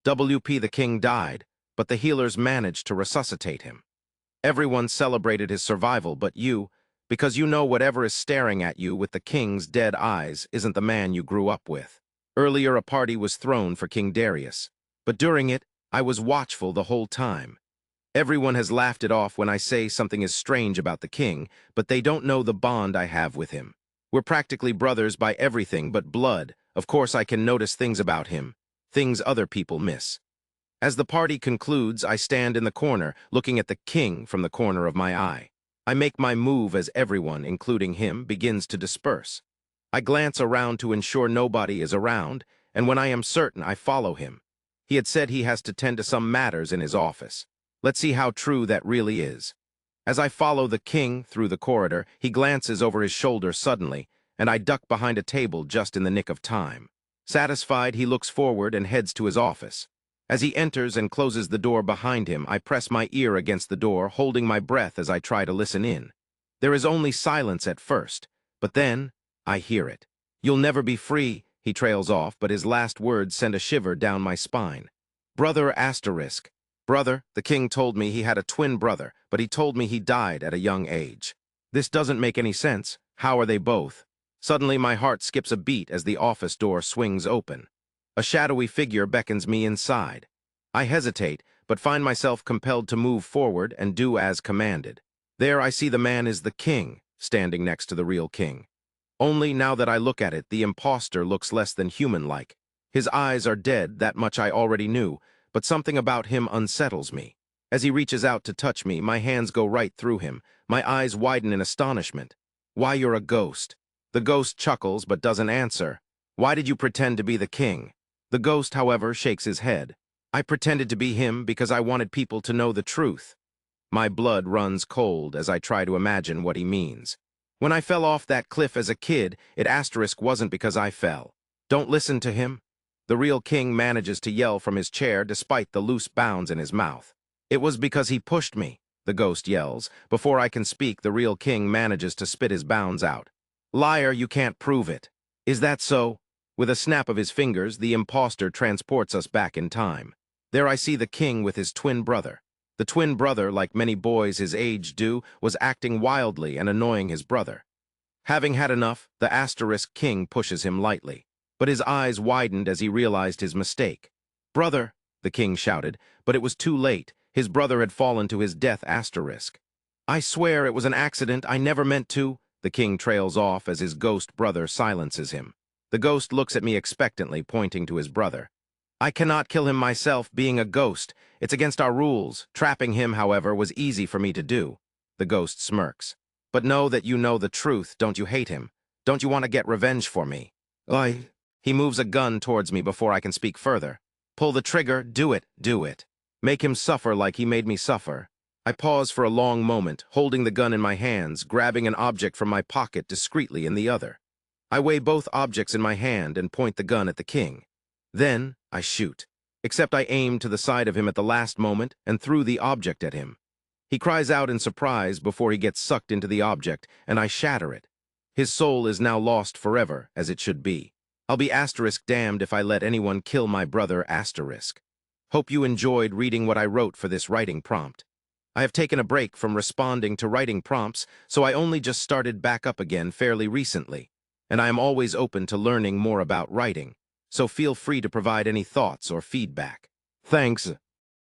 WP the king died, but the healers managed to resuscitate him. Everyone celebrated his survival but you, because you know whatever is staring at you with the king's dead eyes isn't the man you grew up with. Earlier a party was thrown for King Darius, but during it, I was watchful the whole time. Everyone has laughed it off when I say something is strange about the king, but they don't know the bond I have with him. We're practically brothers by everything but blood. Of course I can notice things about him, things other people miss. As the party concludes, I stand in the corner, looking at the king from the corner of my eye. I make my move as everyone, including him, begins to disperse. I glance around to ensure nobody is around, and when I am certain, I follow him. He had said he has to tend to some matters in his office. Let's see how true that really is. As I follow the king through the corridor, he glances over his shoulder suddenly, and I duck behind a table just in the nick of time. Satisfied, he looks forward and heads to his office. As he enters and closes the door behind him, I press my ear against the door, holding my breath as I try to listen in. There is only silence at first, but then I hear it. "You'll never be free," he trails off, but his last words send a shiver down my spine. "Brother asterisk. Brother, the king told me he had a twin brother, but he told me he died at a young age. This doesn't make any sense. How are they both?" Suddenly my heart skips a beat as the office door swings open. A shadowy figure beckons me inside. I hesitate, but find myself compelled to move forward and do as commanded. There I see the man is the king, standing next to the real king. Only now that I look at it, the impostor looks less than human-like. His eyes are dead, that much I already knew, but something about him unsettles me. As he reaches out to touch me, my hands go right through him. My eyes widen in astonishment. "Why, you're a ghost." The ghost chuckles but doesn't answer. "Why did you pretend to be the king?" The ghost, however, shakes his head. "I pretended to be him because I wanted people to know the truth." My blood runs cold as I try to imagine what he means. "When I fell off that cliff as a kid, it asterisk wasn't because I fell." "Don't listen to him." The real king manages to yell from his chair despite the loose bounds in his mouth. "It was because he pushed me," the ghost yells. Before I can speak, the real king manages to spit his bounds out. "Liar, you can't prove it." "Is that so?" With a snap of his fingers, the impostor transports us back in time. There I see the king with his twin brother. The twin brother, like many boys his age do, was acting wildly and annoying his brother. Having had enough, the asterisk king pushes him lightly. But his eyes widened as he realized his mistake. "Brother," the king shouted, but it was too late. His brother had fallen to his death asterisk. "I swear it was an accident. I never meant to." The king trails off as his ghost brother silences him. The ghost looks at me expectantly, pointing to his brother. "I cannot kill him myself, being a ghost. It's against our rules. Trapping him, however, was easy for me to do." The ghost smirks. "But know that you know the truth. Don't you hate him? Don't you want to get revenge for me?" He moves a gun towards me before I can speak further. "Pull the trigger. Do it. Do it. Make him suffer like he made me suffer." I pause for a long moment, holding the gun in my hands, grabbing an object from my pocket discreetly in the other. I weigh both objects in my hand and point the gun at the king. Then I shoot. Except I aim to the side of him at the last moment and threw the object at him. He cries out in surprise before he gets sucked into the object, and I shatter it. His soul is now lost forever, as it should be. I'll be asterisk damned if I let anyone kill my brother asterisk. Hope you enjoyed reading what I wrote for this writing prompt. I have taken a break from responding to writing prompts, so I only just started back up again fairly recently, and I am always open to learning more about writing, so feel free to provide any thoughts or feedback. Thanks.